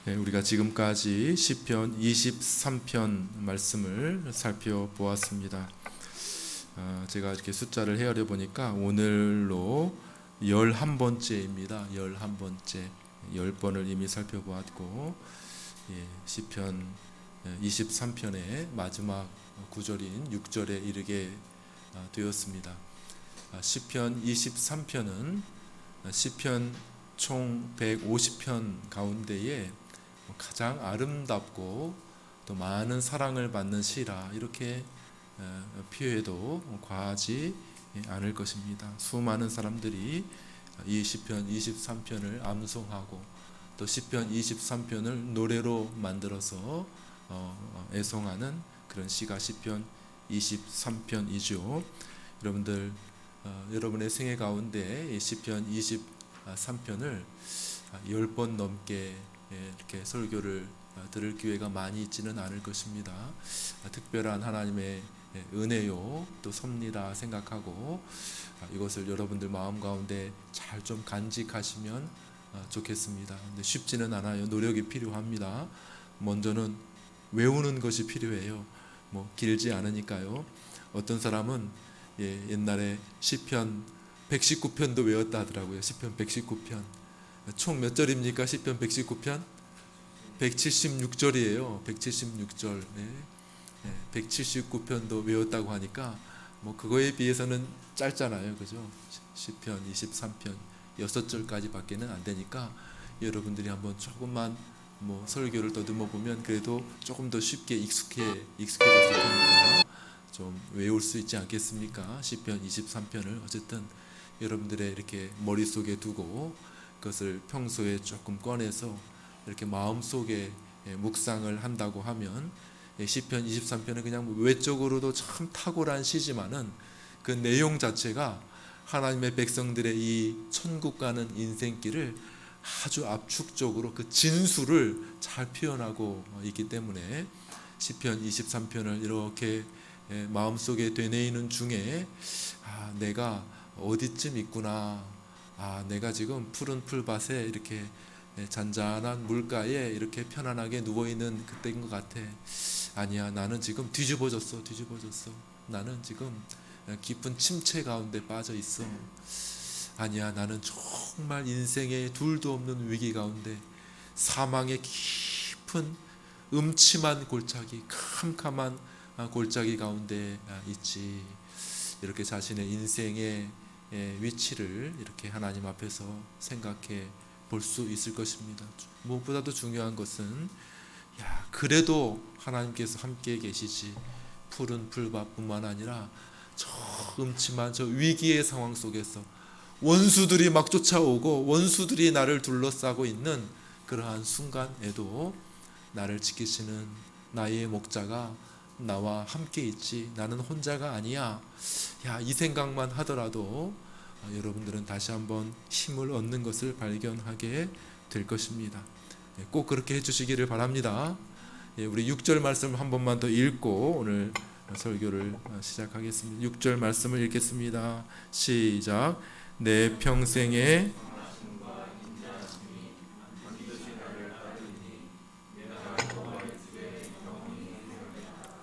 우리가 지금까지 시편 23편 말씀을 살펴보았습니다. 제가 이렇게 숫자를 헤아려 보니까 오늘로 11번째입니다. 11번째, 10번을 이미 살펴보았고, 시편 23편의 마지막 구절인 6절에 이르게 되었습니다. 시편 23편은 시편 총 150편 가운데에 가장 아름답고 또 많은 사랑을 받는 시라, 이렇게 표해도 과하지 않을 것입니다. 수많은 사람들이 이 시편 23편을 암송하고 또 시편 23편을 노래로 만들어서 애송하는 그런 시가 시편 23편이죠. 여러분들, 여러분의 생애 가운데 이 시편 23편을 10번 넘게 이렇게 설교를 들을 기회가 많이 있지는 않을 것입니다. 특별한 하나님의 은혜요 또 섭리라 생각하고 이것을 여러분들 마음 가운데 잘 좀 간직하시면 좋겠습니다. 근데 쉽지는 않아요. 노력이 필요합니다. 먼저는 외우는 것이 필요해요. 길지 않으니까요. 어떤 사람은 옛날에 시편 119편도 외웠다 하더라고요. 시편 119편. 총 몇 절입니까? 시편 119편? 176절이에요. 176절. 179편도 외웠다고 하니까 그거에 비해서는 짧잖아요. 그죠? 시편 23편 6절까지 밖에는 안 되니까 여러분들이 한번 조금만 설교를 더듬어 보면 그래도 조금 더 쉽게 익숙해졌을 테니까 좀 외울 수 있지 않겠습니까? 시편 23편을 어쨌든 여러분들의 이렇게 머릿속에 두고 그것을 평소에 조금 꺼내서 이렇게 마음속에 묵상을 한다고 하면 시편 23편은 그냥 외적으로도 참 탁월한 시지만은 그 내용 자체가 하나님의 백성들의 이 천국 가는 인생길을 아주 압축적으로 그 진수를 잘 표현하고 있기 때문에 시편 23편을 이렇게 마음속에 되뇌이는 중에 내가 어디쯤 있구나, 내가 지금 푸른 풀밭에 이렇게 잔잔한 물가에 이렇게 편안하게 누워있는 그때인 것 같아. 아니야, 나는 지금 뒤집어졌어. 나는 지금 깊은 침체 가운데 빠져 있어. 아니야, 나는 정말 인생의 둘도 없는 위기 가운데 사망의 깊은 음침한 골짜기, 캄캄한 골짜기 가운데 있지. 이렇게 자신의 인생의 위치를 이렇게 하나님 앞에서 생각해 볼 수 있을 것입니다. 무엇보다도 중요한 것은 그래도 하나님께서 함께 계시지. 푸른 풀밭뿐만 아니라 저 음침한 저 위기의 상황 속에서 원수들이 막 쫓아오고 원수들이 나를 둘러싸고 있는 그러한 순간에도 나를 지키시는 나의 목자가 나와 함께 있지. 나는 혼자가 아니야. 이 생각만 하더라도 여러분들은 다시 한번 힘을 얻는 것을 발견하게 될 것입니다. 꼭 그렇게 해주시기를 바랍니다. 우리 6절 말씀 한 번만 더 읽고 오늘 설교를 시작하겠습니다. 6절 말씀을 읽겠습니다. 시작. 내 평생에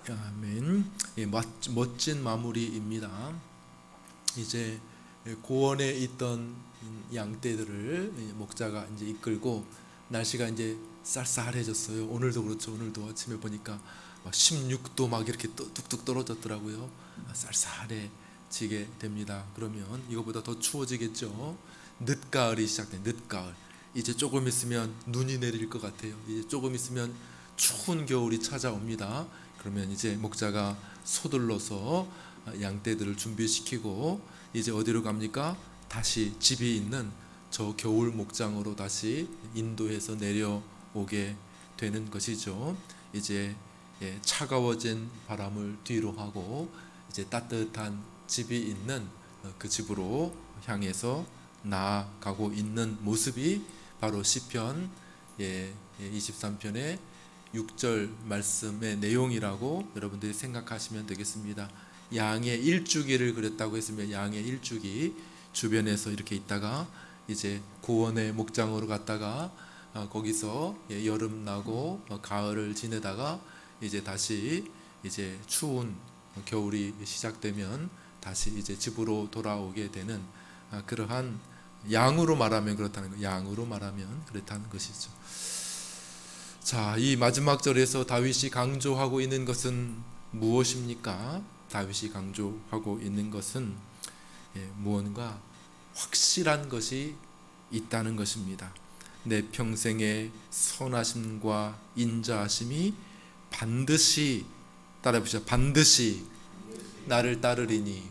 아멘. 멋진 마무리입니다. 이제 고원에 있던 양떼들을 목자가 이제 이끌고 날씨가 이제 쌀쌀해졌어요. 오늘도 그렇죠. 오늘도 아침에 보니까 막 16도 막 이렇게 뚝뚝 떨어졌더라고요. 쌀쌀해지게 됩니다. 그러면 이거보다 더 추워지겠죠. 늦가을이 시작돼. 늦가을. 이제 조금 있으면 눈이 내릴 것 같아요. 이제 조금 있으면 추운 겨울이 찾아옵니다. 그러면 이제 목자가 서둘러서 양떼들을 준비시키고 이제 어디로 갑니까? 다시 집이 있는 저 겨울 목장으로 다시 인도해서 내려오게 되는 것이죠. 이제 차가워진 바람을 뒤로 하고 이제 따뜻한 집이 있는 그 집으로 향해서 나아가고 있는 모습이 바로 시편 23편의 6절 말씀의 내용이라고 여러분들이 생각하시면 되겠습니다. 양의 일주기를 그렸다고 했으면 양의 일주기 주변에서 이렇게 있다가 이제 고원의 목장으로 갔다가 거기서 여름 나고 가을을 지내다가 이제 다시 이제 추운 겨울이 시작되면 다시 이제 집으로 돌아오게 되는 그러한 양으로 말하면 그렇다는 거. 양으로 말하면 그렇다는 것이죠. 자, 이 마지막 절에서 다윗이 강조하고 있는 것은 무엇입니까? 다윗이 강조하고 있는 것은 무언가 확실한 것이 있다는 것입니다. 내 평생의 선하심과 인자하심이 반드시, 따라해보시죠. 반드시 나를 따르리니.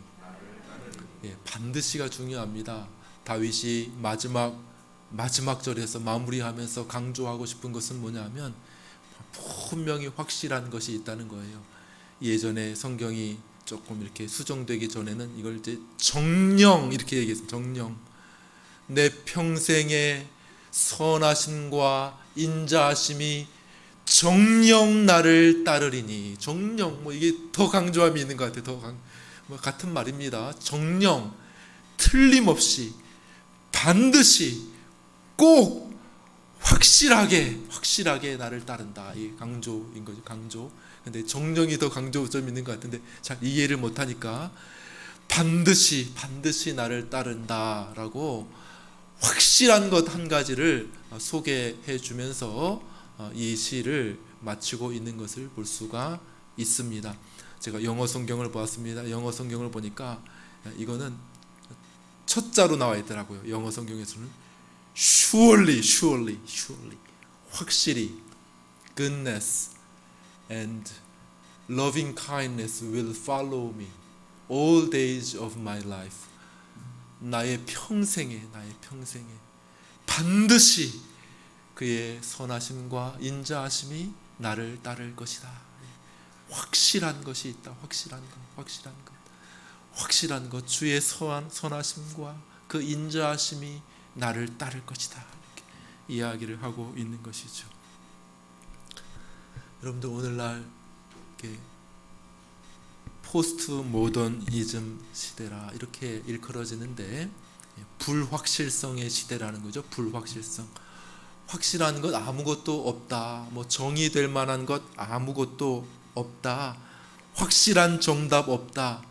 반드시가 중요합니다. 다윗이 마지막 절에서 마무리하면서 강조하고 싶은 것은 뭐냐면 분명히 확실한 것이 있다는 거예요. 예전에 성경이 조금 이렇게 수정되기 전에는 이걸 이제 정령 이렇게 얘기했어요. 정령. 내 평생의 선하심과 인자하심이 정령 나를 따르리니. 정령, 이게 더 강조함이 있는 것 같아요. 같은 말입니다. 정령, 틀림없이, 반드시, 꼭, 확실하게 나를 따른다. 이 강조인 거죠. 강조. 근데 정령이 더 강조점이 있는 것 같은데 잘 이해를 못하니까 반드시 나를 따른다라고 확실한 것 한 가지를 소개해 주면서 이 시를 마치고 있는 것을 볼 수가 있습니다. 제가 영어 성경을 보았습니다. 영어 성경을 보니까 이거는 첫 자로 나와 있더라고요. 영어 성경에서는 surely 확실히 goodness and loving kindness will follow me all days of my life. 나의 평생에 반드시 그의 선하심과 인자하심이 나를 따를 것이다. 확실한 것이 있다. 확실한 것. 주의 선하심과 그 인자하심이 나를 따를 것이다. 이렇게 이야기를 하고 있는 것이죠. 여러분들 오늘날 이렇게 포스트 모더니즘 시대라 이렇게 일컬어지는데 불확실성의 시대라는 거죠. 불확실성. 확실한 것 아무것도 없다. 정의될 만한 것 아무것도 없다. 확실한 정답 없다.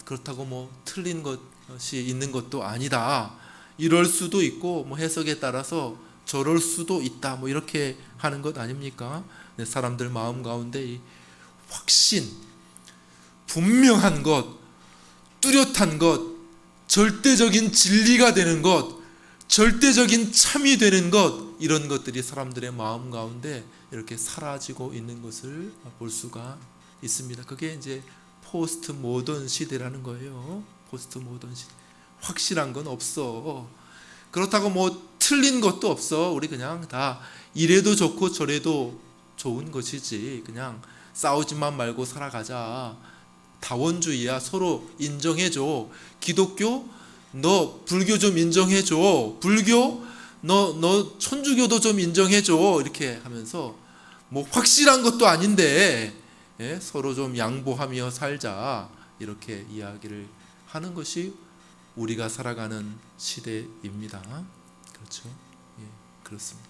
그렇다고 틀린 것이 있는 것도 아니다. 이럴 수도 있고 해석에 따라서 저럴 수도 있다. 이렇게 하는 것 아닙니까? 사람들 마음 가운데 이 확신, 분명한 것, 뚜렷한 것, 절대적인 진리가 되는 것, 절대적인 참이 되는 것, 이런 것들이 사람들의 마음 가운데 이렇게 사라지고 있는 것을 볼 수가 있습니다. 그게 이제 포스트 모던 시대라는 거예요. 포스트 모던 시대. 확실한 건 없어. 그렇다고 틀린 것도 없어. 우리 그냥 다 이래도 좋고 저래도 좋은 것이지. 그냥 싸우지만 말고 살아가자. 다원주의야. 서로 인정해줘. 기독교 너 불교 좀 인정해줘. 불교 너 천주교도 좀 인정해줘. 이렇게 하면서 확실한 것도 아닌데 서로 좀 양보하며 살자. 이렇게 이야기를 하는 것이 우리가 살아가는 시대입니다. 그렇죠? 그렇습니다.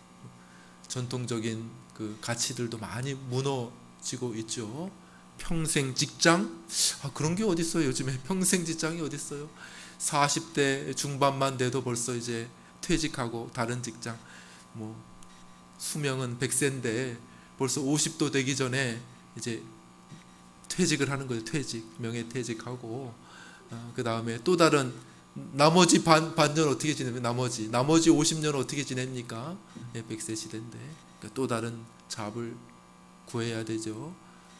전통적인 그 가치들도 많이 무너지고 있죠. 평생 직장? 그런 게 어디 있어요? 요즘에 평생 직장이 어디 있어요? 40대 중반만 돼도 벌써 이제 퇴직하고 다른 직장, 수명은 100세인데 벌써 50도 되기 전에 이제 퇴직을 하는 거예요. 명예퇴직하고 그 다음에 또 다른 나머지 반년 어떻게 지내면 나머지 50년 어떻게 지냅니까? 100세 시대인데 그러니까 또 다른 잡을 구해야 되죠.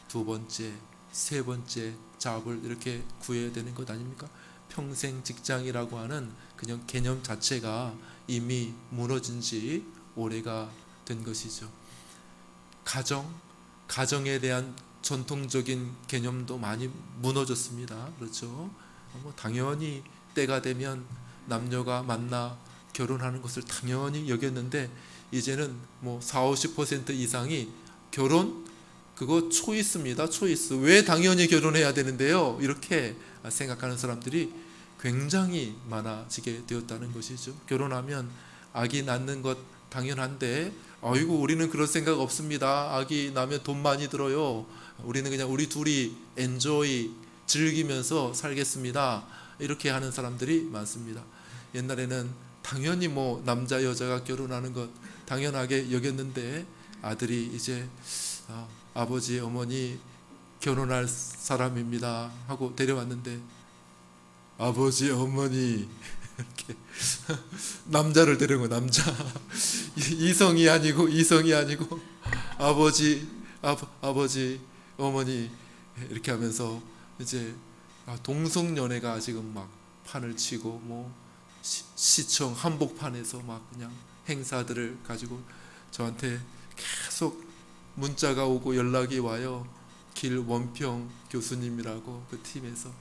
두 번째, 세 번째 잡을 이렇게 구해야 되는 것 아닙니까? 평생 직장이라고 하는 그냥 개념 자체가 이미 무너진 지 오래가 된 것이죠. 가정에 대한 전통적인 개념도 많이 무너졌습니다. 그렇죠? 당연히 때가 되면 남녀가 만나 결혼하는 것을 당연히 여겼는데 이제는 40-50% 이상이 결혼 그거 초이스입니다. 초이스. 왜 당연히 결혼해야 되는데요? 이렇게 생각하는 사람들이 굉장히 많아지게 되었다는 것이죠. 결혼하면 아기 낳는 것 당연한데 아이고 우리는 그럴 생각 없습니다. 아기 낳으면 돈 많이 들어요. 우리는 그냥 우리 둘이 엔조이 즐기면서 살겠습니다. 이렇게 하는 사람들이 많습니다. 옛날에는 당연히 뭐 남자 여자가 결혼하는 것 당연하게 여겼는데 아들이 이제 아버지 어머니 결혼할 사람입니다 하고 데려왔는데 아버지 어머니 이렇게 남자를 데려온 거 남자 이성이 아니고 아버지 어머니 이렇게 하면서 이제 동성연애가 지금 막 판을 치고 뭐 시청 한복판에서 막 그냥 행사들을 가지고 저한테 계속 문자가 오고 연락이 와요. 길원평 교수님이라고 그 팀에서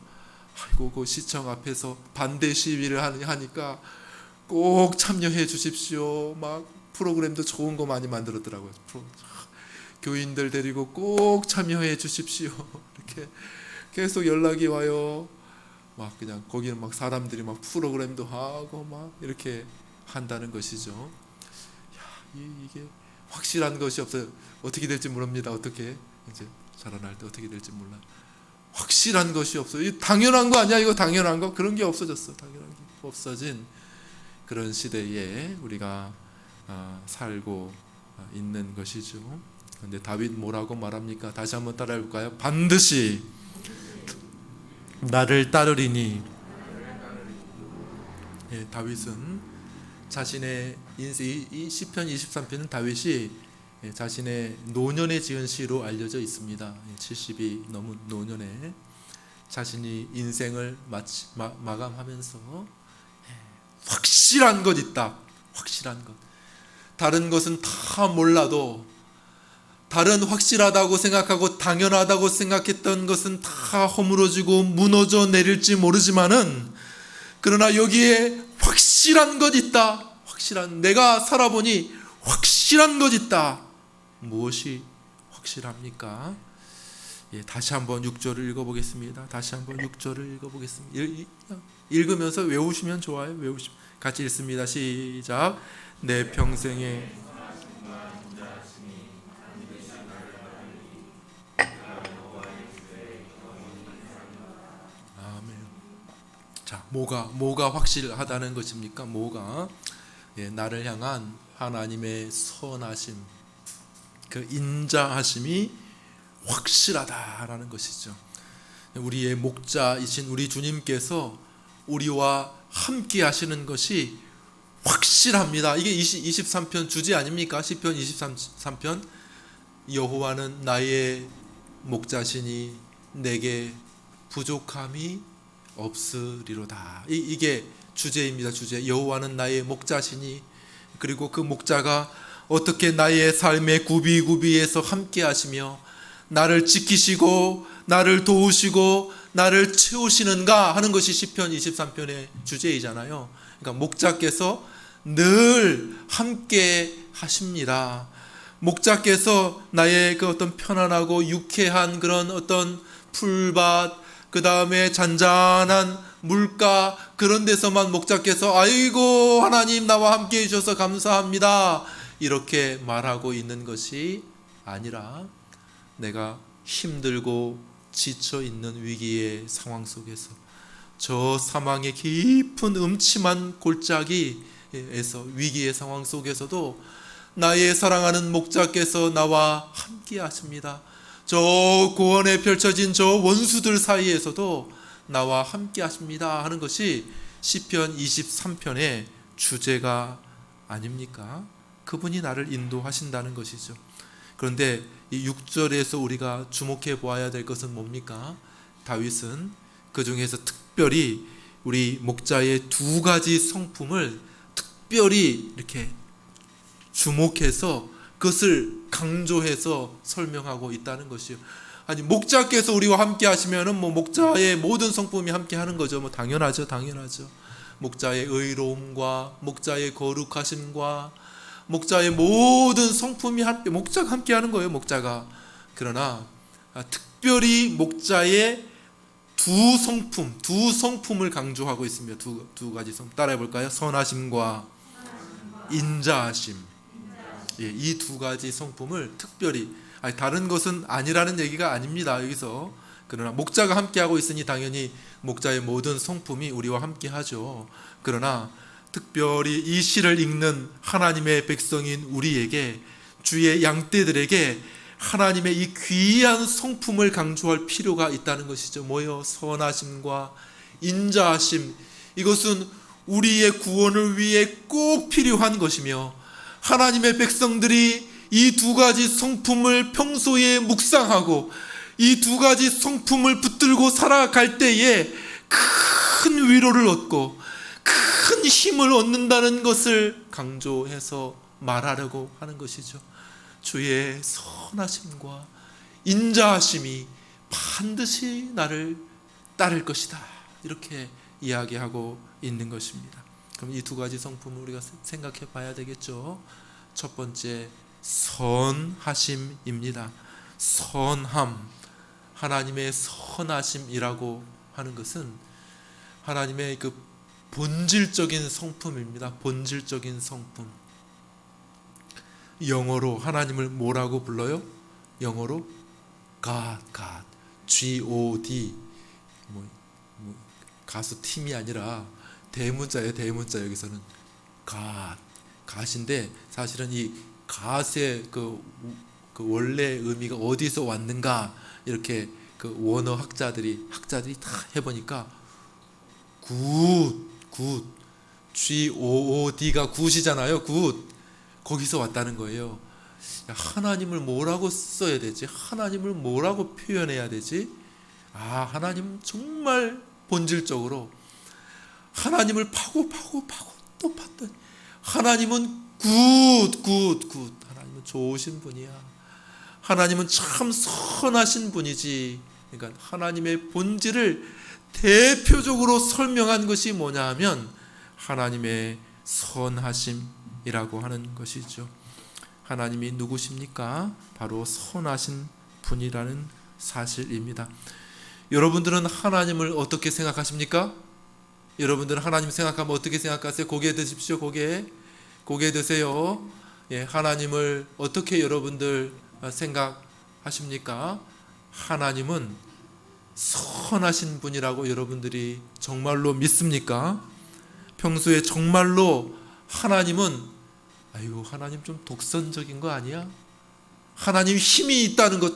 아이고 그 시청 앞에서 반대 시위를 하니까 꼭 참여해 주십시오. 막 프로그램도 좋은 거 많이 만들었더라고요. 교인들 데리고 꼭 참여해 주십시오. 이렇게 계속 연락이 와요. 막 그냥 거기는 막 사람들이 막 프로그램도 하고 막 이렇게 한다는 것이죠. 야, 이게 확실한 것이 없어요. 어떻게 될지 모릅니다. 어떻게 이제 자라날 때 어떻게 될지 몰라. 확실한 것이 없어요. 이 당연한 거 아니야? 이거 당연한 거? 그런 게 없어졌어. 당연한 게 없어진 그런 시대에 우리가 살고 있는 것이죠. 그런데 다윗 뭐라고 말합니까? 다시 한번 따라해 볼까요? 반드시 나를 따르리니. 예, 다윗은 자신의 인생 이 시편 23편은 다윗이 자신의 노년에 지은 시로 알려져 있습니다. 70이 넘은 노년에 자신이 인생을 마감하면서 확실한 것 있다. 확실한 것. 다른 것은 다 몰라도 다른 확실하다고 생각하고 당연하다고 생각했던 것은 다 허물어지고 무너져 내릴지 모르지만은 그러나 여기에 확실한 것 있다. 확실한 내가 살아보니 확실한 것 있다. 무엇이 확실합니까? 예, 다시 한번 6절을 읽어보겠습니다. 다시 한번 6절을 읽어보겠습니다. 읽으면서 외우시면 좋아요. 같이 읽습니다. 시작. 내 평생에 아멘. 자, 뭐가 확실하다는 것입니까? 뭐가 나를 향한 하나님의 선하심, 그 인자하심이 확실하다라는 것이죠. 우리의 목자이신 우리 주님께서 우리와 함께 하시는 것이 확실합니다. 이게 23편 주제 아닙니까? 시편 23편 여호와는 나의 목자시니 내게 부족함이 없으리로다. 이게 주제입니다. 주제. 여호와는 나의 목자시니, 그리고 그 목자가 어떻게 나의 삶의 구비구비에서 함께 하시며 나를 지키시고 나를 도우시고 나를 채우시는가 하는 것이 시편 23편의 주제이잖아요. 그러니까 목자께서 늘 함께 하십니다. 목자께서 나의 그 어떤 편안하고 유쾌한 그런 어떤 풀밭, 그 다음에 잔잔한 물가, 그런 데서만 목자께서 아이고 하나님 나와 함께 해주셔서 감사합니다 이렇게 말하고 있는 것이 아니라 내가 힘들고 지쳐 있는 위기의 상황 속에서 저 사망의 깊은 음침한 골짜기에서 위기의 상황 속에서도 나의 사랑하는 목자께서 나와 함께 하십니다. 저 고원에 펼쳐진 저 원수들 사이에서도 나와 함께 하십니다 하는 것이 시편 23편의 주제가 아닙니까? 그분이 나를 인도하신다는 것이죠. 그런데 이 6절에서 우리가 주목해 보아야 될 것은 뭡니까? 다윗은 그 중에서 특별히 우리 목자의 두 가지 성품을 특별히 이렇게 주목해서 그것을 강조해서 설명하고 있다는 것이요. 아니 목자께서 우리와 함께 하시면은 뭐 목자의 모든 성품이 함께 하는 거죠. 뭐 당연하죠. 목자의 의로움과 목자의 거룩하심과 목자의 모든 성품이 함께, 목자가 함께 하는 거예요. 목자가. 그러나 특별히 목자의 두 성품을 강조하고 있습니다. 두 가지 성품 따라해 볼까요? 선하심과 인자하심. 이 두 가지 성품을 특별히, 다른 것은 아니라는 얘기가 아닙니다. 여기서 그러나 목자가 함께하고 있으니 당연히 목자의 모든 성품이 우리와 함께하죠. 그러나 특별히 이 시를 읽는 하나님의 백성인 우리에게, 주의 양떼들에게 하나님의 이 귀한 성품을 강조할 필요가 있다는 것이죠. 뭐요? 선하심과 인자하심. 이것은 우리의 구원을 위해 꼭 필요한 것이며, 하나님의 백성들이 이 두 가지 성품을 평소에 묵상하고 이 두 가지 성품을 붙들고 살아갈 때에 큰 위로를 얻고 큰 힘을 얻는다는 것을 강조해서 말하려고 하는 것이죠. 주의 선하심과 인자하심이 반드시 나를 따를 것이다, 이렇게 이야기하고 있는 것입니다. 그럼 이 두 가지 성품을 우리가 생각해 봐야 되겠죠. 첫 번째, 선하심입니다. 선함, 하나님의 선하심이라고 하는 것은 하나님의 그 본질적인 성품입니다. 본질적인 성품. 영어로 하나님을 뭐라고 불러요? 영어로 God, G-O-D. 가수 팀이 아니라 대문자예요. 대문자. 여기서는 God인데, 사실은 이 God의 그 원래 의미가 어디서 왔는가, 이렇게 그 원어 학자들이 다 해보니까 굿, G-O-O-D가 굿이잖아요. 굿. 거기서 왔다는 거예요. 하나님을 뭐라고 써야 되지? 하나님을 뭐라고 표현해야 되지? 하나님 정말 본질적으로 하나님을 파고 또 팠더니 하나님은 굿. 하나님은 좋으신 분이야. 하나님은 참 선하신 분이지. 그러니까 하나님의 본질을 대표적으로 설명한 것이 뭐냐 하면 하나님의 선하심이라고 하는 것이죠. 하나님이 누구십니까? 바로 선하신 분이라는 사실입니다. 여러분들은 하나님을 어떻게 생각하십니까? 여러분들은 하나님 생각하면 어떻게 생각하세요? 고개 드십시오. 고개 드세요. 하나님을 어떻게 여러분들 생각하십니까? 하나님은 선하신 분이라고 여러분들이 정말로 믿습니까? 평소에 정말로 하나님은 하나님 좀 독선적인 거 아니야? 하나님 힘이 있다는 것,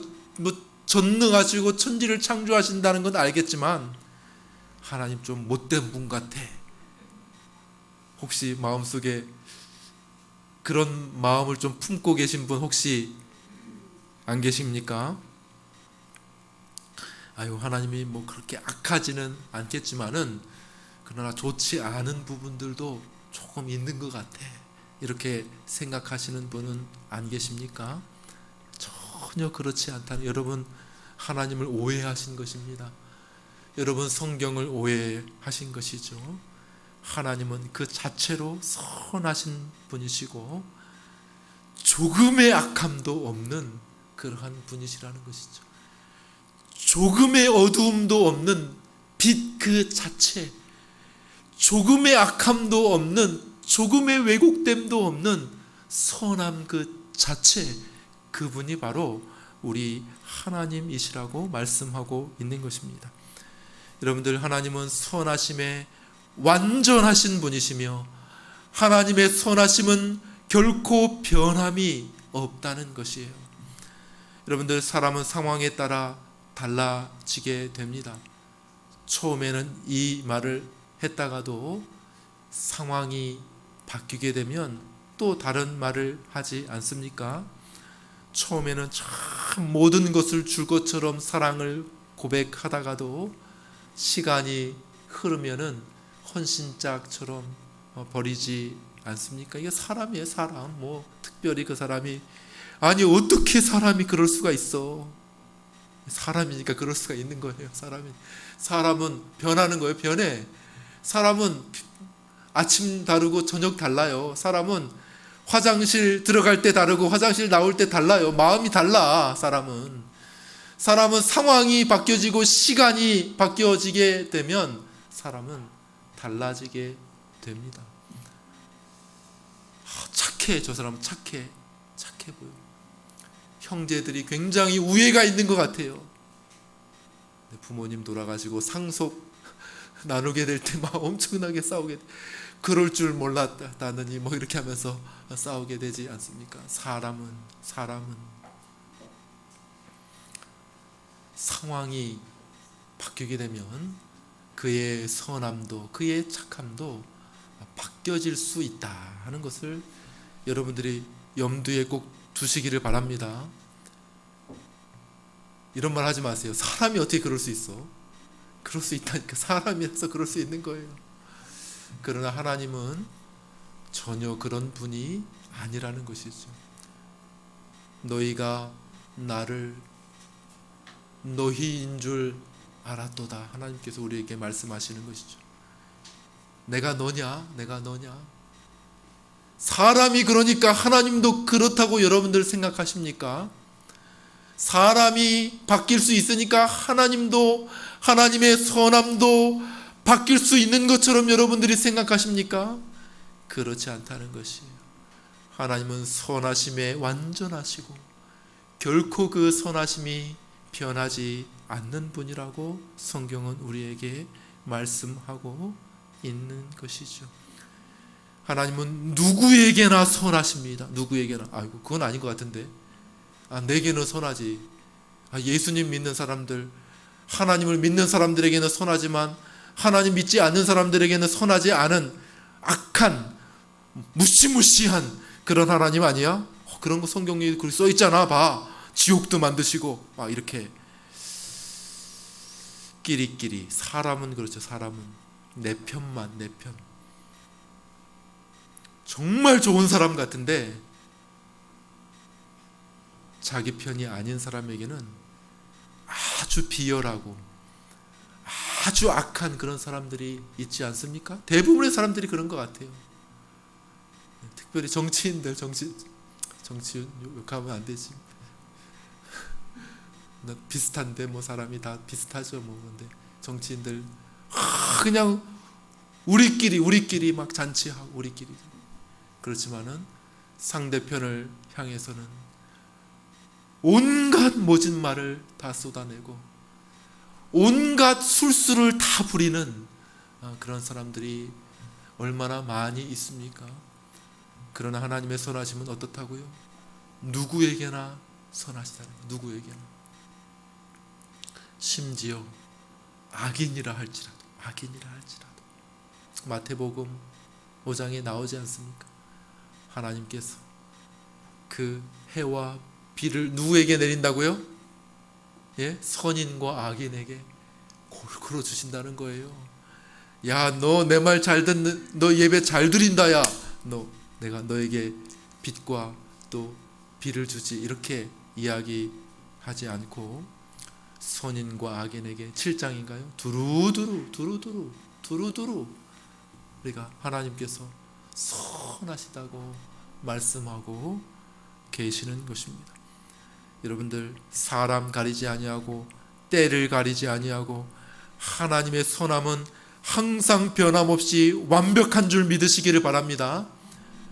전능하시고 천지를 창조하신다는 건 알겠지만 하나님 좀 못된 분 같아. 혹시 마음속에 그런 마음을 좀 품고 계신 분 혹시 안 계십니까? 하나님이 그렇게 악하지는 않겠지만은 그러나 좋지 않은 부분들도 조금 있는 것 같아, 이렇게 생각하시는 분은 안 계십니까? 전혀 그렇지 않다는, 여러분 하나님을 오해하신 것입니다. 여러분 성경을 오해하신 것이죠. 하나님은 그 자체로 선하신 분이시고 조금의 악함도 없는 그러한 분이시라는 것이죠. 조금의 어두움도 없는 빛 그 자체, 조금의 악함도 없는, 조금의 왜곡됨도 없는 선함 그 자체, 그분이 바로 우리 하나님이시라고 말씀하고 있는 것입니다. 여러분들, 하나님은 선하심에 완전하신 분이시며 하나님의 선하심은 결코 변함이 없다는 것이에요. 여러분들, 사람은 상황에 따라 달라지게 됩니다. 처음에는 이 말을 했다가도 상황이 바뀌게 되면 또 다른 말을 하지 않습니까? 처음에는 참 모든 것을 줄 것처럼 사랑을 고백하다가도 시간이 흐르면은 헌신짝처럼 버리지 않습니까? 이게 사람이에요, 사람. 특별히 그 사람이, 어떻게 사람이 그럴 수가 있어? 사람이니까 그럴 수가 있는 거예요. 사람은 변하는 거예요. 변해. 사람은 아침 다르고 저녁 달라요. 사람은 화장실 들어갈 때 다르고 화장실 나올 때 달라요. 마음이 달라. 사람은 상황이 바뀌어지고 시간이 바뀌어지게 되면 사람은 달라지게 됩니다. 착해. 저 사람은 착해. 착해 보여. 형제들이 굉장히 우애가 있는 것 같아요. 부모님 돌아가시고 상속 나누게 될 때 막 엄청나게 싸우게 돼. 그럴 줄 몰랐다느니 뭐 이렇게 하면서 싸우게 되지 않습니까? 사람은 상황이 바뀌게 되면 그의 선함도 그의 착함도 바뀌어질 수 있다 하는 것을 여러분들이 염두에 꼭 두시기를 바랍니다. 이런 말 하지 마세요. 사람이 어떻게 그럴 수 있어? 그럴 수 있다니까. 사람이라서 그럴 수 있는 거예요. 그러나 하나님은 전혀 그런 분이 아니라는 것이죠. 너희가 나를 너희인 줄 알았도다. 하나님께서 우리에게 말씀하시는 것이죠. 내가 너냐? 내가 너냐? 사람이 그러니까 하나님도 그렇다고 여러분들 생각하십니까? 사람이 바뀔 수 있으니까 하나님도, 하나님의 선함도 바뀔 수 있는 것처럼 여러분들이 생각하십니까? 그렇지 않다는 것이에요. 하나님은 선하심에 완전하시고 결코 그 선하심이 변하지 않는 분이라고 성경은 우리에게 말씀하고 있는 것이죠. 하나님은 누구에게나 선하십니다. 누구에게나. 아이고, 그건 아닌 것 같은데. 내게는 선하지. 예수님 믿는 사람들, 하나님을 믿는 사람들에게는 선하지만 하나님 믿지 않는 사람들에게는 선하지 않은 악한 무시무시한 그런 하나님 아니야? 그런 거 성경에 그렇게 써 있잖아. 봐. 지옥도 만드시고 막 이렇게 끼리끼리. 사람은 그렇죠. 사람은 내 편만, 내 편. 정말 좋은 사람 같은데 자기 편이 아닌 사람에게는 아주 비열하고 아주 악한 그런 사람들이 있지 않습니까? 대부분의 사람들이 그런 것 같아요. 특별히 정치인들, 정치 욕하면 안 되지. 비슷한데 뭐 사람이 다 비슷하죠 뭐. 근데 정치인들 그냥 우리끼리 막 잔치하고 우리끼리. 그렇지만은 상대편을 향해서는 온갖 모진 말을 다 쏟아내고 온갖 술수를 다 부리는 그런 사람들이 얼마나 많이 있습니까? 그러나 하나님의 선하심은 어떻다고요? 누구에게나 선하시다는 거예요. 누구에게나. 심지어 악인이라 할지라도 마태복음 5장에 나오지 않습니까? 하나님께서 그 해와 비를 누구에게 내린다고요? 예? 선인과 악인에게 골고루 주신다는 거예요. 야, 너 내 말 잘 듣는, 너 예배 잘 드린다. 야, 내가 너에게 빛과 또 비를 주지. 이렇게 이야기하지 않고 선인과 악인에게 7장인가요? 두루두루 우리가 하나님께서 선하시다고 말씀하고 계시는 것입니다. 여러분들, 사람 가리지 아니하고 때를 가리지 아니하고 하나님의 선함은 항상 변함없이 완벽한 줄 믿으시기를 바랍니다.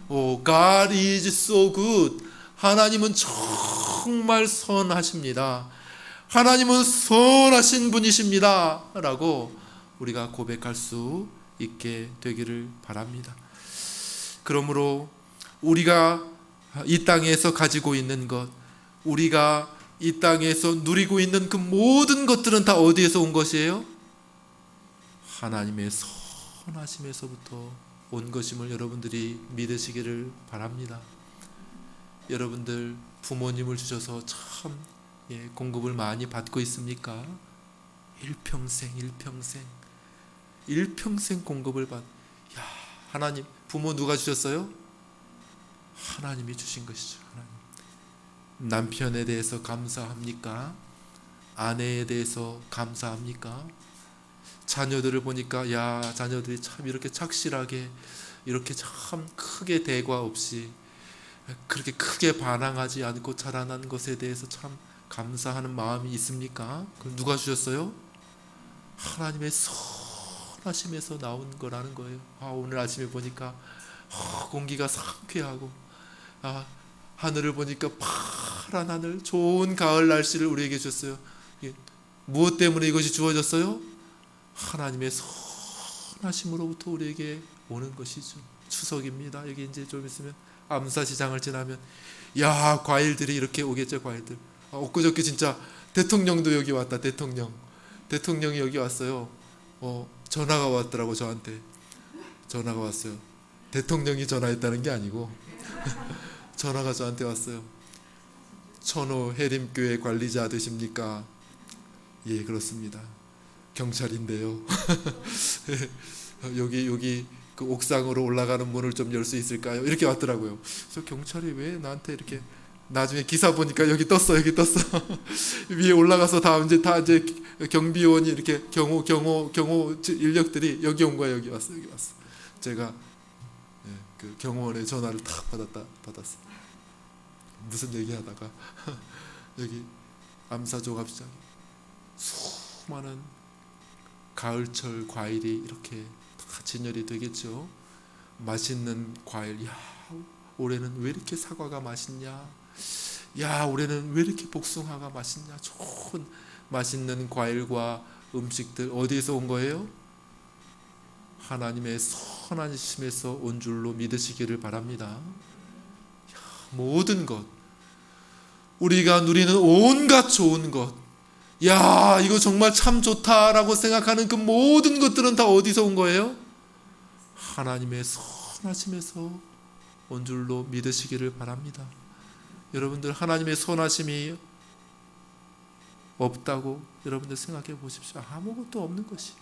God is so good. 하나님은 정말 선하십니다. 하나님은 선하신 분이십니다 라고 우리가 고백할 수 있게 되기를 바랍니다. 그러므로 우리가 이 땅에서 가지고 있는 것, 우리가 이 땅에서 누리고 있는 그 모든 것들은 다 어디에서 온 것이에요? 하나님의 선하심에서부터 온 것임을 여러분들이 믿으시기를 바랍니다. 여러분들 부모님을 주셔서 참 공급을 많이 받고 있습니까? 일평생 공급을 하나님, 부모 누가 주셨어요? 하나님이 주신 것이죠. 하나님. 남편에 대해서 감사합니까? 아내에 대해서 감사합니까? 자녀들을 보니까 자녀들이 참 이렇게 착실하게, 이렇게 참 크게 대과 없이 그렇게 크게 반항하지 않고 자라난 것에 대해서 참 감사하는 마음이 있습니까? 그럼 누가 주셨어요? 하나님의 선하심에서 나온 거라는 거예요. 오늘 아침에 보니까 공기가 상쾌하고 하늘을 보니까 파란 하늘, 좋은 가을 날씨를 우리에게 줬어요. 무엇 때문에 이것이 주어졌어요? 하나님의 선하심으로부터 우리에게 오는 것이죠. 추석입니다. 여기 이제 좀 있으면 암사시장을 지나면 야, 과일들이 이렇게 오겠죠. 과일들. 엊그저께 진짜 대통령도 여기 왔다. 대통령이 여기 왔어요. 전화가 왔더라고. 저한테 전화가 왔어요. 대통령이 전화했다는 게 아니고 전화가 저한테 왔어요. 천호 해림교회 관리자 되십니까? 예, 그렇습니다. 경찰인데요. 여기 그 옥상으로 올라가는 문을 좀 열 수 있을까요? 이렇게 왔더라고요. 그래서 경찰이 왜 나한테 이렇게, 나중에 기사 보니까 여기 떴어. 위에 올라가서 다 이제 경비원이 이렇게 경호 인력들이 여기 온 거야. 여기 왔어. 제가 그 경호원의 전화를 탁 받았어. 무슨 얘기하다가 여기 암사조갑시장 수많은 가을철 과일이 이렇게 다 진열이 되겠죠. 맛있는 과일. 야, 올해는 왜 이렇게 사과가 맛있냐? 야, 올해는 왜 이렇게 복숭아가 맛있냐? 좋은 맛있는 과일과 음식들 어디에서 온 거예요? 하나님의 선하심에서 온 줄로 믿으시기를 바랍니다. 모든 것, 우리가 누리는 온갖 좋은 것, 야, 이거 정말 참 좋다라고 생각하는 그 모든 것들은 다 어디서 온 거예요? 하나님의 선하심에서 온 줄로 믿으시기를 바랍니다. 여러분들, 하나님의 선하심이 없다고 여러분들 생각해 보십시오. 아무것도 없는 것이.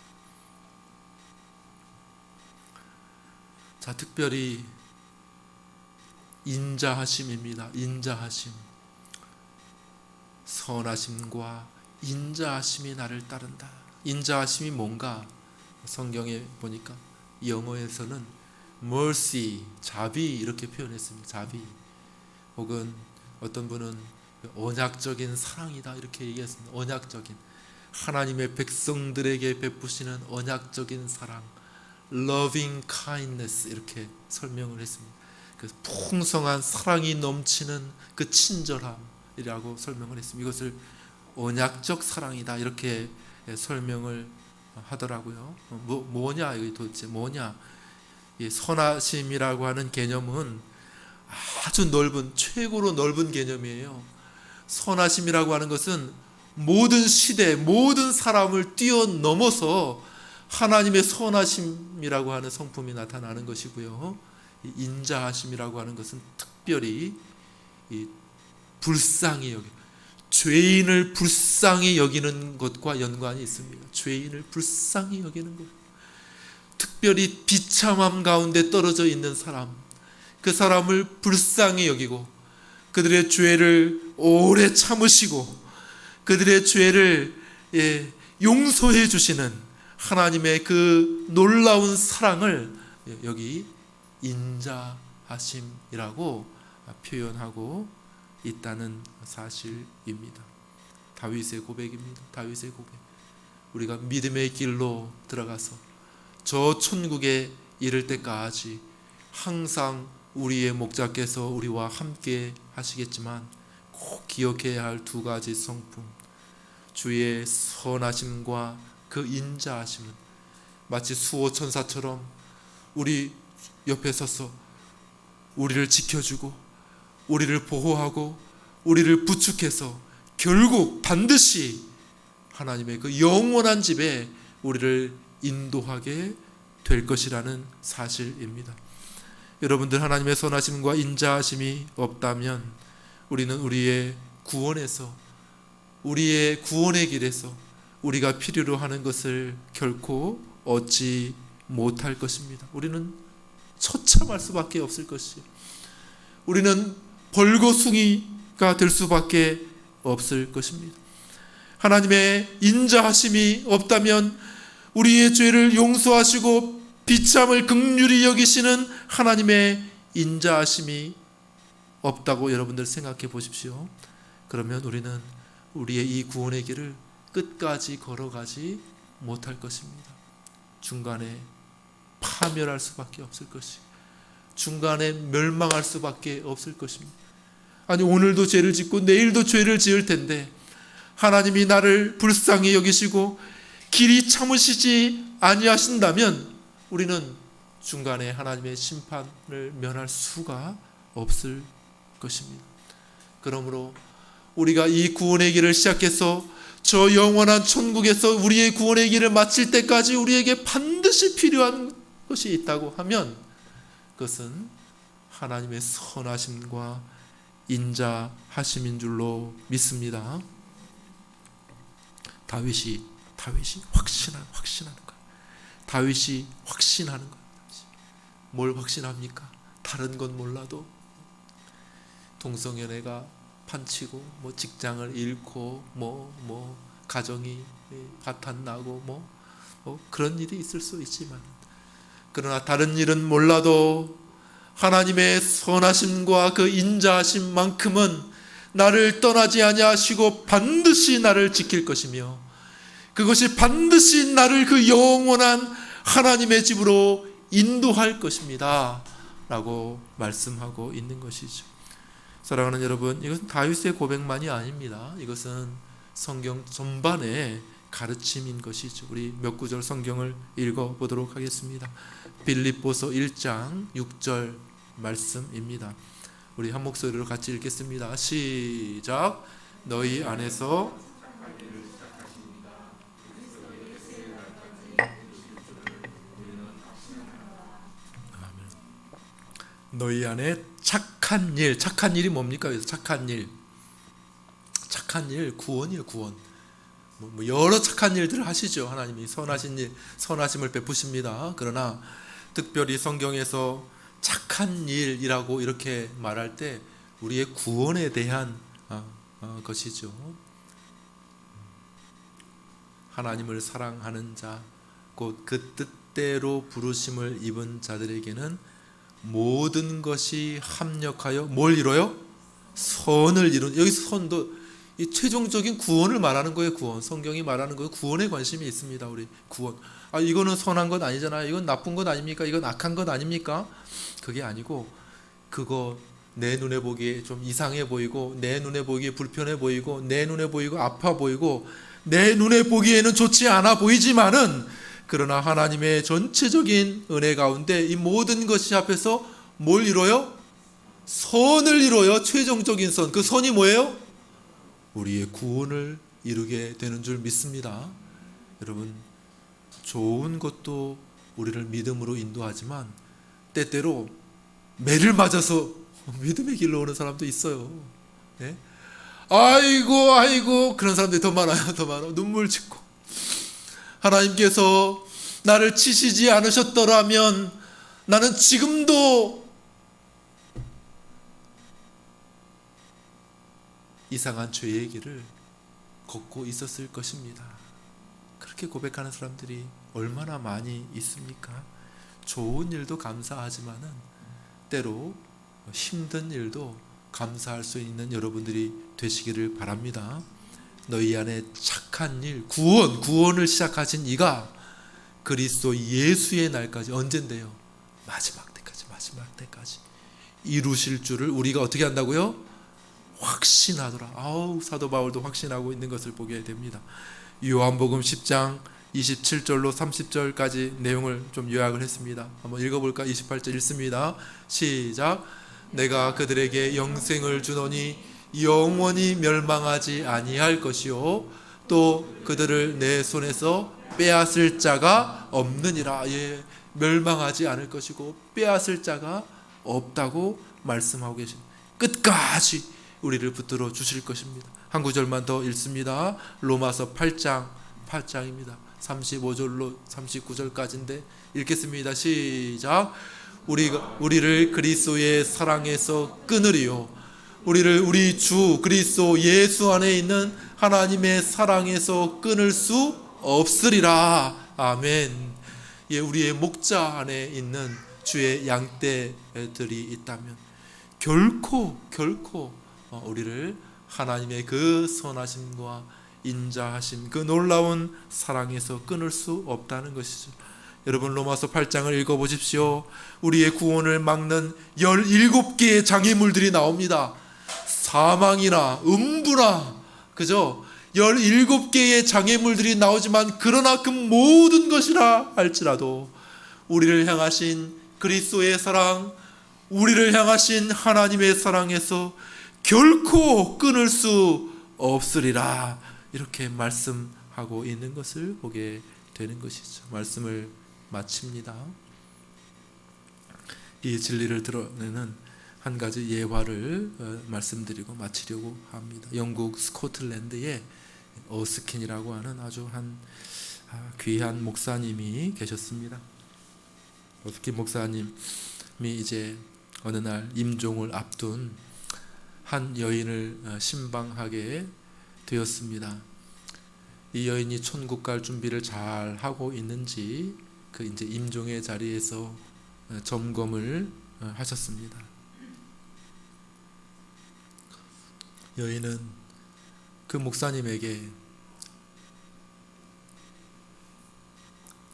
자, 특별히 인자하심입니다. 인자하심. 선하심과 인자하심이 나를 따른다. 인자하심이 뭔가? 성경에 보니까 영어에서는 mercy, 자비 이렇게 표현했습니다. 자비. 혹은 어떤 분은 언약적인 사랑이다 이렇게 얘기했습니다. 언약적인, 하나님의 백성들에게 베푸시는 언약적인 사랑, loving kindness 이렇게 설명을 했습니다. 그 풍성한 사랑이 넘치는 그 친절함이라고 설명을 했습니다. 이것을 언약적 사랑이다 이렇게 설명을 하더라고요. 뭐냐, 이게 도대체 뭐냐? 이 선하심이라고 하는 개념은 아주 넓은, 최고로 넓은 개념이에요. 선하심이라고 하는 것은 모든 시대, 모든 사람을 뛰어넘어서 하나님의 선하심이라고 하는 성품이 나타나는 것이고요. 인자하심이라고 하는 것은 특별히 불쌍히 여기, 죄인을 불쌍히 여기는 것과 연관이 있습니다. 죄인을 불쌍히 여기는 것, 특별히 비참함 가운데 떨어져 있는 사람, 그 사람을 불쌍히 여기고 그들의 죄를 오래 참으시고 그들의 죄를 용서해 주시는 하나님의 그 놀라운 사랑을 여기 인자하심이라고 표현하고 있다는 사실입니다. 다윗의 고백입니다. 다윗의 고백. 우리가 믿음의 길로 들어가서 저 천국에 이를 때까지 항상 우리의 목자께서 우리와 함께 하시겠지만 꼭 기억해야 할 두 가지 성품, 주의 선하심과 그 인자하심은 마치 수호천사처럼 우리 옆에 서서 우리를 지켜주고 우리를 보호하고 우리를 부축해서 결국 반드시 하나님의 그 영원한 집에 우리를 인도하게 될 것이라는 사실입니다. 여러분들, 하나님의 선하심과 인자하심이 없다면 우리는 우리의 구원에서, 우리의 구원의 길에서 우리가 필요로 하는 것을 결코 얻지 못할 것입니다. 우리는 처참할 수밖에 없을 것이요, 우리는 벌거숭이가 될 수밖에 없을 것입니다. 하나님의 인자하심이 없다면 우리의 죄를 용서하시고 비참을 긍휼히 여기시는 하나님의 인자하심이 없다고 여러분들 생각해 보십시오. 그러면 우리는 우리의 이 구원의 길을 끝까지 걸어가지 못할 것입니다. 중간에 파멸할 수밖에 없을 것이, 중간에 멸망할 수밖에 없을 것입니다. 아니 오늘도 죄를 짓고 내일도 죄를 지을 텐데 하나님이 나를 불쌍히 여기시고 길이 참으시지 아니하신다면 우리는 중간에 하나님의 심판을 면할 수가 없을 것입니다. 그러므로 우리가 이 구원의 길을 시작해서 저 영원한 천국에서 우리의 구원의 길을 마칠 때까지 우리에게 반드시 필요한 것이 있다고 하면 그것은 하나님의 선하심과 인자하심인 줄로 믿습니다. 다윗이 확신하는 거예요. 다윗이 확신하는 거예요. 뭘 확신합니까? 다른 건 몰라도 동성연애가 판치고 뭐 직장을 잃고 뭐 가정이 파탄나고 뭐 그런 일이 있을 수 있지만 그러나 다른 일은 몰라도 하나님의 선하심과 그 인자하심만큼은 나를 떠나지 아니하시고 반드시 나를 지킬 것이며 그것이 반드시 나를 그 영원한 하나님의 집으로 인도할 것입니다 라고 말씀하고 있는 것이죠. 사랑하는 여러분, 이것은 다윗의 고백만이 아닙니다. 이것은 성경 전반의 가르침인 것이죠. 우리 몇 구절 성경을 읽어보도록 하겠습니다. 빌립보서 1장 6절 말씀입니다. 우리 한 목소리로 같이 읽겠습니다. 시작. 너희 안에서 너희 안에 착한 일이 뭡니까? 착한 일, 구원이에요. 구원. 뭐 여러 착한 일들을 하시죠. 하나님이 선하신 일, 선하심을 베푸십니다. 그러나 특별히 성경에서 착한 일이라고 이렇게 말할 때 우리의 구원에 대한 것이죠. 하나님을 사랑하는 자, 곧 그 뜻대로 부르심을 입은 자들에게는 모든 것이 합력하여 뭘 이뤄요? 선을 이룬. 여기서 선도 이 최종적인 구원을 말하는 거예요. 구원. 성경이 말하는 거예요. 구원에 관심이 있습니다. 우리 구원. 이거는 선한 것 아니잖아요. 이건 나쁜 것 아닙니까? 이건 악한 것 아닙니까? 그게 아니고 그거 내 눈에 보기에 좀 이상해 보이고 내 눈에 보기에 불편해 보이고 내 눈에 보이고 아파 보이고 내 눈에 보기에는 좋지 않아 보이지만은 그러나 하나님의 전체적인 은혜 가운데 이 모든 것이 앞에서 뭘 이뤄요? 선을 이뤄요. 최종적인 선. 그 선이 뭐예요? 우리의 구원을 이루게 되는 줄 믿습니다. 여러분, 좋은 것도 우리를 믿음으로 인도하지만 때때로 매를 맞아서 믿음의 길로 오는 사람도 있어요. 네? 아이고 그런 사람들이 더 많아요. 더 많아. 눈물 짓고 하나님께서 나를 치시지 않으셨더라면 나는 지금도 이상한 죄의 길을 걷고 있었을 것입니다. 그렇게 고백하는 사람들이 얼마나 많이 있습니까? 좋은 일도 감사하지만은 때로 힘든 일도 감사할 수 있는 여러분들이 되시기를 바랍니다. 너희 안에 착한 일, 구원을 시작하신 이가 그리스도 예수의 날까지 언젠데요? 마지막 때까지 이루실 줄을 우리가 어떻게 한다고요? 확신하더라. 사도 바울도 확신하고 있는 것을 보게 됩니다. 요한복음 10장 27절로 30절까지 내용을 좀 요약을 했습니다. 한번 읽어볼까? 28절 읽습니다. 시작. 내가 그들에게 영생을 주노니 영원히 멸망하지 아니할 것이요 또 그들을 내 손에서 빼앗을 자가 없느니라. 멸망하지 않을 것이고 빼앗을 자가 없다고 말씀하고 계십니다. 끝까지 우리를 붙들어 주실 것입니다. 한 구절만 더 읽습니다. 로마서 8장입니다. 35절로 39절까지인데 읽겠습니다. 시작. 우리를 그리스도의 사랑에서 끊으리요 우리를 우리 주 그리스도 예수 안에 있는 하나님의 사랑에서 끊을 수 없으리라. 아멘. 우리의 목자 안에 있는 주의 양떼들이 있다면 결코 우리를 하나님의 그 선하심과 인자하심, 그 놀라운 사랑에서 끊을 수 없다는 것이죠. 여러분, 로마서 8장을 읽어보십시오. 우리의 구원을 막는 17개의 장애물들이 나옵니다. 사망이나 음부나 그죠? 17개의 장애물들이 나오지만 그러나 그 모든 것이라 할지라도 우리를 향하신 그리스도의 사랑, 우리를 향하신 하나님의 사랑에서 결코 끊을 수 없으리라 이렇게 말씀하고 있는 것을 보게 되는 것이죠. 말씀을 마칩니다. 이 진리를 드러내는 한 가지 예화를 말씀드리고 마치려고 합니다. 영국 스코틀랜드에 어스킨이라고 하는 아주 귀한 목사님이 계셨습니다. 어스킨 목사님이 이제 어느 날 임종을 앞둔 한 여인을 신방하게 되었습니다. 이 여인이 천국 갈 준비를 잘 하고 있는지 그 이제 임종의 자리에서 점검을 하셨습니다. 여인은 그 목사님에게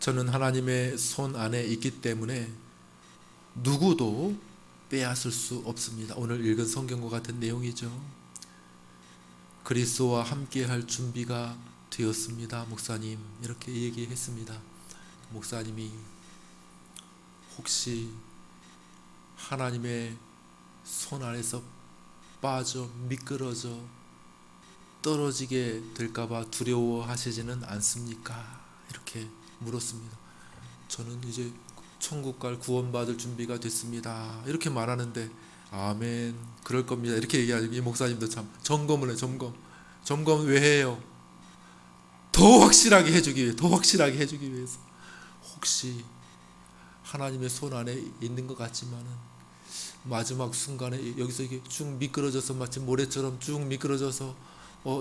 저는 하나님의 손 안에 있기 때문에 누구도 빼앗을 수 없습니다. 오늘 읽은 성경과 같은 내용이죠. 그리스도와 함께할 준비가 되었습니다. 목사님 이렇게 얘기했습니다. 목사님이 혹시 하나님의 손 안에서 빠져 미끄러져 떨어지게 될까봐 두려워하시지는 않습니까? 이렇게 물었습니다. 저는 이제 천국 갈 구원받을 준비가 됐습니다. 이렇게 말하는데 아멘 그럴 겁니다. 이렇게 얘기하는 이 목사님도 참 점검을 해. 점검 왜 해요? 더 확실하게 해주기 위해서 혹시 하나님의 손 안에 있는 것 같지만은 마지막 순간에 여기서 이게 쭉 미끄러져서 마치 모래처럼 쭉 미끄러져서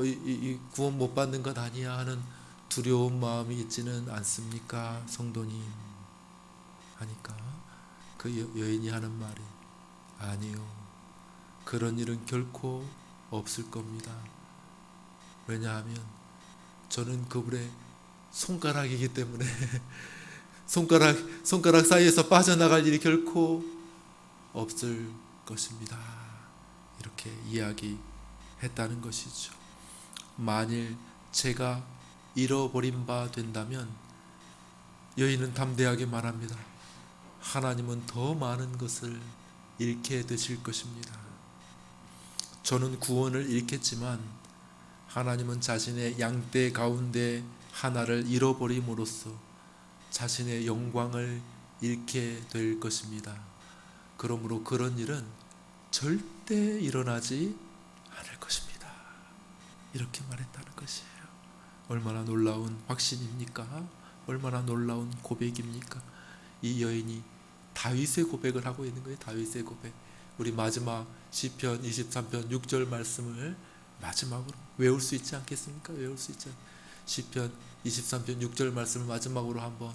이 구원 못 받는 것 아니야 하는 두려운 마음이 있지는 않습니까? 성도님 하니까 그 여인이 하는 말이 아니요 그런 일은 결코 없을 겁니다. 왜냐하면 저는 그분의 손가락이기 때문에 손가락 사이에서 빠져나갈 일이 결코 없을 것입니다. 이렇게 이야기했다는 것이죠. 만일 제가 잃어버린 바 된다면 여인은 담대하게 말합니다. 하나님은 더 많은 것을 잃게 되실 것입니다. 저는 구원을 잃겠지만 하나님은 자신의 양떼 가운데 하나를 잃어버림으로써 자신의 영광을 잃게 될 것입니다. 그러므로 그런 일은 절대 일어나지 않을 것입니다. 이렇게 말했다는 것이에요. 얼마나 놀라운 확신입니까? 얼마나 놀라운 고백입니까? 이 여인이 다윗의 고백을 하고 있는 거예요. 다윗의 고백. 우리 마지막 시편 23편 6절 말씀을 마지막으로 외울 수 있지 않겠습니까? 외울 수 있지 않습니까? 시편 23편 6절 말씀을 마지막으로 한번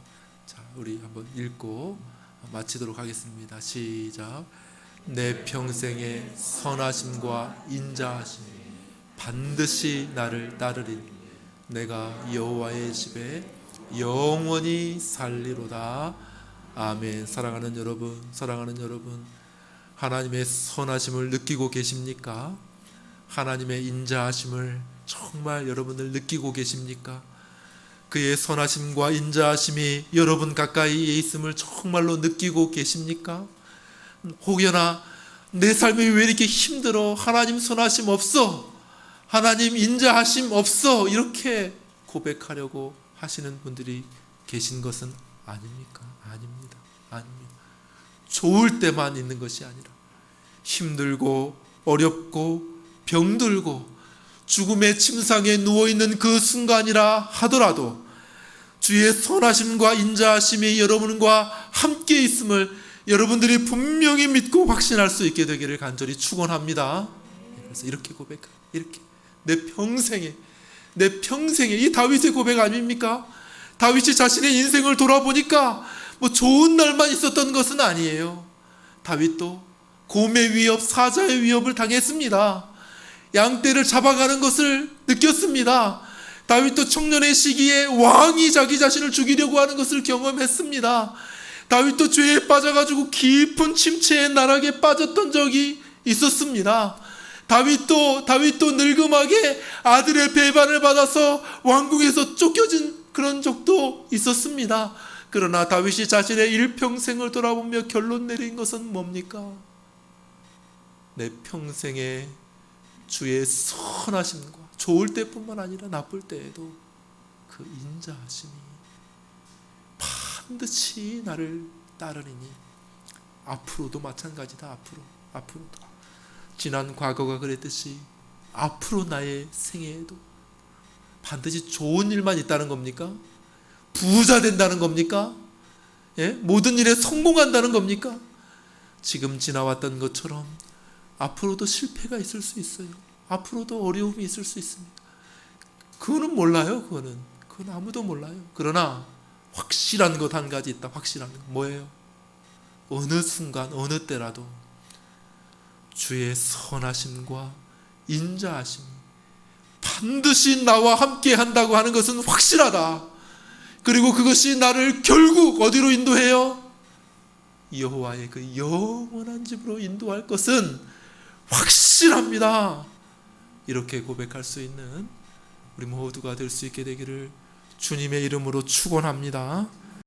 우리 한번 읽고 마치도록 하겠습니다. 시작. 내 평생의 선하심과 인자하심 반드시 나를 따르리. 내가 여호와의 집에 영원히 살리로다. 아멘. 사랑하는 여러분, 하나님의 선하심을 느끼고 계십니까? 하나님의 인자하심을 정말 여러분들 느끼고 계십니까? 그의 선하심과 인자하심이 여러분 가까이에 있음을 정말로 느끼고 계십니까? 혹여나 내 삶이 왜 이렇게 힘들어? 하나님 선하심 없어, 하나님 인자하심 없어, 이렇게 고백하려고 하시는 분들이 계신 것은 아닙니까? 아닙니다. 좋을 때만 있는 것이 아니라 힘들고 어렵고 병들고 죽음의 침상에 누워있는 그 순간이라 하더라도 주의 선하심과 인자하심이 여러분과 함께 있음을 여러분들이 분명히 믿고 확신할 수 있게 되기를 간절히 축원합니다. 그래서 이렇게 고백해요. 이렇게 내 평생에 이 다윗의 고백 아닙니까? 다윗이 자신의 인생을 돌아보니까 뭐 좋은 날만 있었던 것은 아니에요. 다윗도 곰의 위협, 사자의 위협을 당했습니다. 양떼를 잡아가는 것을 느꼈습니다. 다윗도 청년의 시기에 왕이 자기 자신을 죽이려고 하는 것을 경험했습니다. 다윗도 죄에 빠져가지고 깊은 침체의 나락에 빠졌던 적이 있었습니다. 다윗도 늙음하게 아들의 배반을 받아서 왕궁에서 쫓겨진 그런 적도 있었습니다. 그러나 다윗이 자신의 일평생을 돌아보며 결론 내린 것은 뭡니까? 내 평생에 주의 선하심과 좋을 때뿐만 아니라 나쁠 때에도 그 인자하심이 반드시 나를 따르리니 앞으로도 마찬가지다. 앞으로도 지난 과거가 그랬듯이 앞으로 나의 생애에도 반드시 좋은 일만 있다는 겁니까? 부자 된다는 겁니까? 예? 모든 일에 성공한다는 겁니까? 지금 지나왔던 것처럼 앞으로도 실패가 있을 수 있어요. 앞으로도 어려움이 있을 수 있습니다. 그거는 몰라요. 그건 아무도 몰라요. 그러나 확실한 것 한 가지 있다. 확실한 것 뭐예요? 어느 순간 어느 때라도 주의 선하심과 인자하심이 반드시 나와 함께 한다고 하는 것은 확실하다. 그리고 그것이 나를 결국 어디로 인도해요? 여호와의 그 영원한 집으로 인도할 것은 확실합니다. 이렇게 고백할 수 있는 우리 모두가 될 수 있게 되기를 주님의 이름으로 축원합니다.